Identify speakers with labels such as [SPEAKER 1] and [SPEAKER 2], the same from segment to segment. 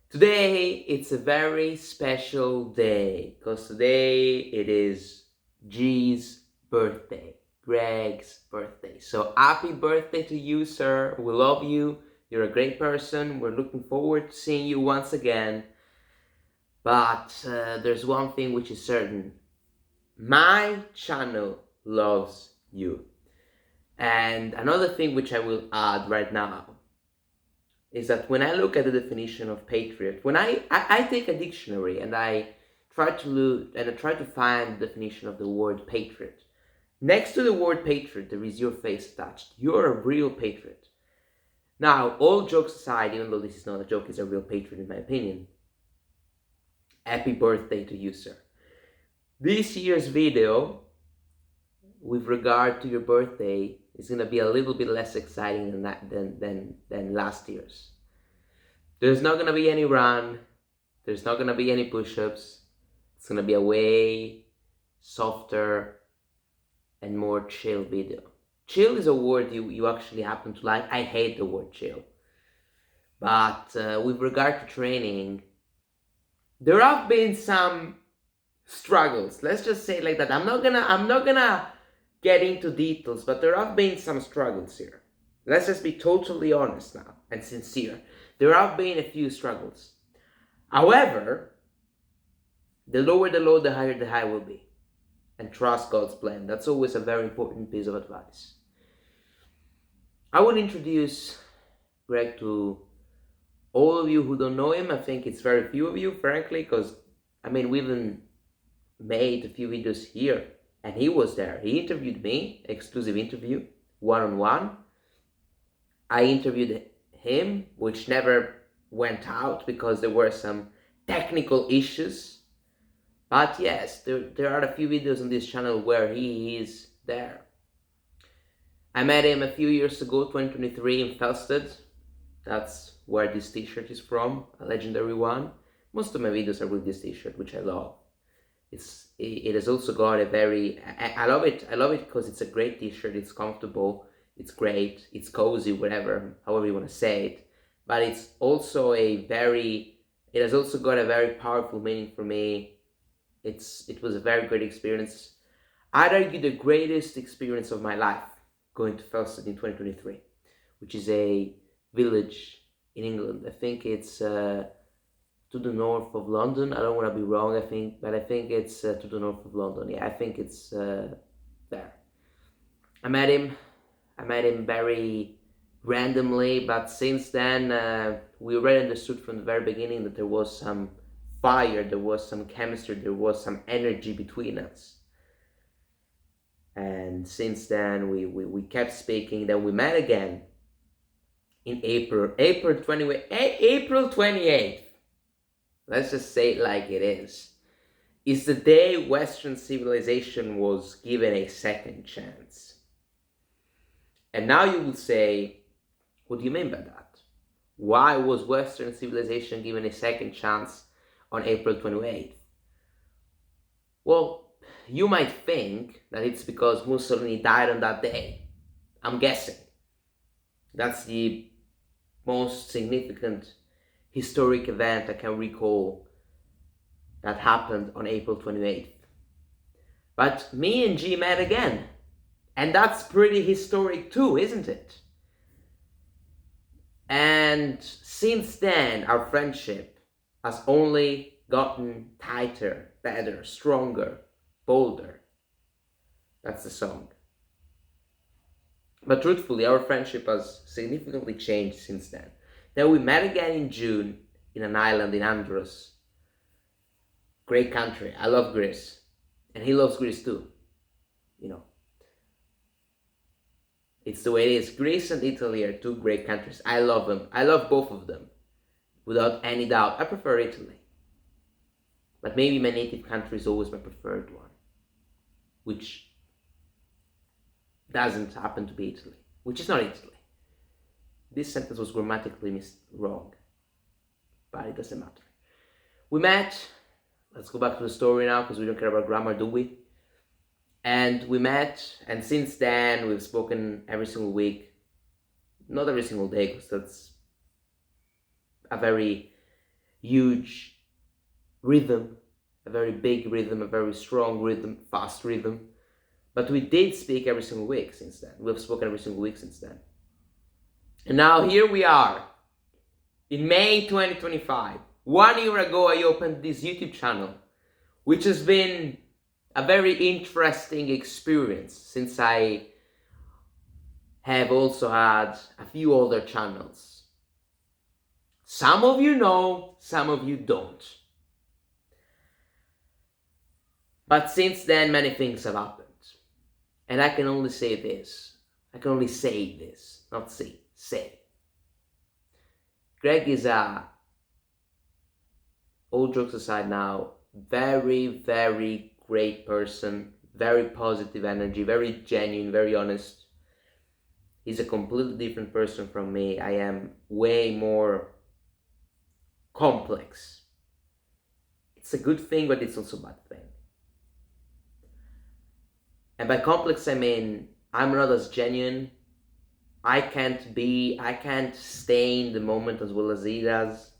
[SPEAKER 1] Today it's a very special day because today it is G's birthday, Greg's birthday. So happy birthday to you, sir. We love you. You're a great person. We're looking forward to seeing you once again. But there's one thing which is certain. My channel loves you. And another thing which I will add right now is that when I look at the definition of patriot, when I take a dictionary and I try to look and I try to find the definition of the word patriot, next to the word patriot there is your face attached. You're a real patriot. Now, all jokes aside, even though this is not a joke, it's a real patriot in my opinion. Happy birthday to you, sir. This year's video, with regard to your birthday, is gonna be a little bit less exciting than last year's. There's not gonna be any run. There's not gonna be any push-ups. It's gonna be a way softer and more chill video. Chill is a word you actually happen to like. I hate the word chill. But with regard to training, there have been some struggles. Let's just say it like that. I'm not gonna get into details, but there have been some struggles here. Let's just be totally honest now and sincere. There have been a few struggles. However, the lower the low, the higher the high will be. And trust God's plan. That's always a very important piece of advice. I will introduce Greg to all of you who don't know him. I think it's very few of you, frankly, because, we even made a few videos here, and he was there. He interviewed me, exclusive interview, one-on-one. I interviewed him, which never went out because there were some technical issues. But yes, there are a few videos on this channel where he is there. I met him a few years ago, 2023, in Felsted. That's where this t-shirt is from, a legendary one. Most of my videos are with this t-shirt, which I love. It has also got a very, I love it because it's a great t-shirt. It's comfortable, it's great, it's cozy, whatever, however you want to say it. But it's also it has also got a very powerful meaning for me. It was a very great experience. I'd argue the greatest experience of my life, going to Felsted in 2023, which is a village in England. I think it's to the north of London. I don't want to be wrong, but I think it's to the north of London. Yeah, I think it's there. I met him very randomly, but since then we already understood from the very beginning that there was some fire, there was some chemistry, there was some energy between us. And since then we kept speaking. Then we met again in April 28th. Let's just say it like it is. It's the day Western civilization was given a second chance. And now you will say, what do you mean by that? Why was Western civilization given a second chance on April 28th? Well, you might think that it's because Mussolini died on that day. I'm guessing. That's the most significant historic event I can recall that happened on April 28th. But me and G met again. And that's pretty historic too, isn't it? And since then, our friendship has only gotten tighter, better, stronger, bolder. That's the song. But truthfully, our friendship has significantly changed since then. Then we met again in June in an island in Andros. Great country. I love Greece. And he loves Greece too. It's the way it is. Greece and Italy are two great countries. I love them. I love both of them. Without any doubt. I prefer Italy. But maybe my native country is always my preferred one. Which doesn't happen to be Italy. Which is not Italy. This sentence was grammatically wrong. But it doesn't matter. We met. Let's go back to the story now because we don't care about grammar, do we? And we met, and since then we've spoken every single week. Not every single day, because that's a very huge rhythm, a very big rhythm, a very strong rhythm, fast rhythm. But we did speak every single week since then. We've spoken every single week since then. And now here we are in May 2025. 1 year ago, I opened this YouTube channel, which has been a very interesting experience since I have also had a few other channels. Some of you know, some of you don't. But since then, many things have happened. And I can only say this. I can only say this, not say. Greg is all jokes aside now, very, very great person, very positive energy, very genuine, very honest. He's a completely different person from me. I am way more complex. It's a good thing, but it's also a bad thing. And by complex, I mean, I'm not as genuine. I can't stay in the moment as well as he does.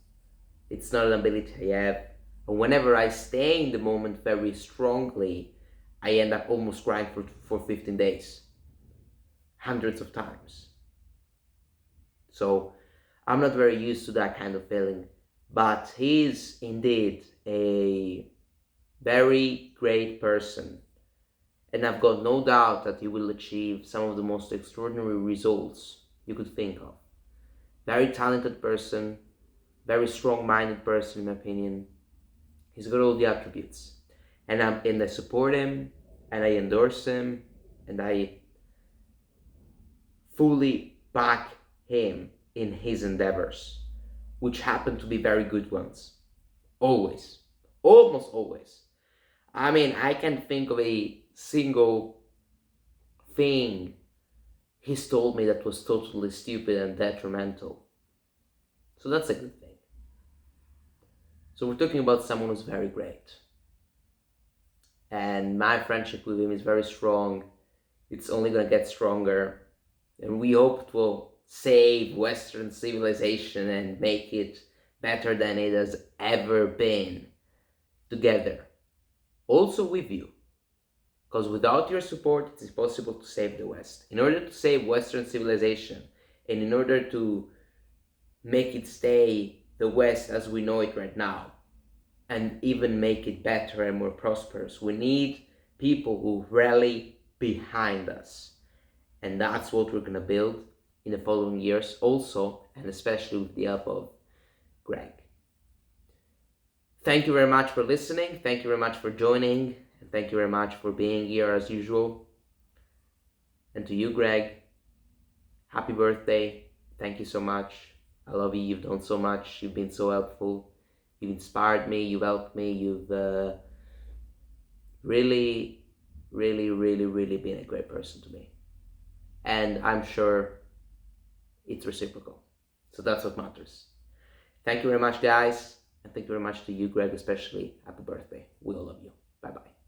[SPEAKER 1] It's not an ability I have. And whenever I stay in the moment very strongly, I end up almost crying for 15 days. Hundreds of times. So I'm not very used to that kind of feeling. But he's indeed a very great person. And I've got no doubt that he will achieve some of the most extraordinary results you could think of. Very talented person, very strong-minded person in my opinion. He's got all the attributes. And I support him, and I endorse him, and I fully back him in his endeavors, which happen to be very good ones. Always. Almost always. I mean, I can't think of a single thing he's told me that was totally stupid and detrimental. So that's a good thing. So we're talking about someone who's very great. And my friendship with him is very strong. It's only gonna get stronger. And we hope it will save Western civilization and make it better than it has ever been together. Also with you. Because without your support, it's impossible to save the West. In order to save Western civilization, and in order to make it stay the West as we know it right now, and even make it better and more prosperous, we need people who rally behind us. And that's what we're going to build in the following years also, and especially with the help of Greg. Thank you very much for listening. Thank you very much for joining. And thank you very much for being here as usual. And to you, Greg, happy birthday. Thank you so much. I love you. You've done so much. You've been so helpful. You've inspired me. You've helped me. You've really, really, really, really been a great person to me. And I'm sure it's reciprocal. So that's what matters. Thank you very much, guys. And thank you very much to you, Greg, especially. Happy birthday. We all love you. Bye-bye.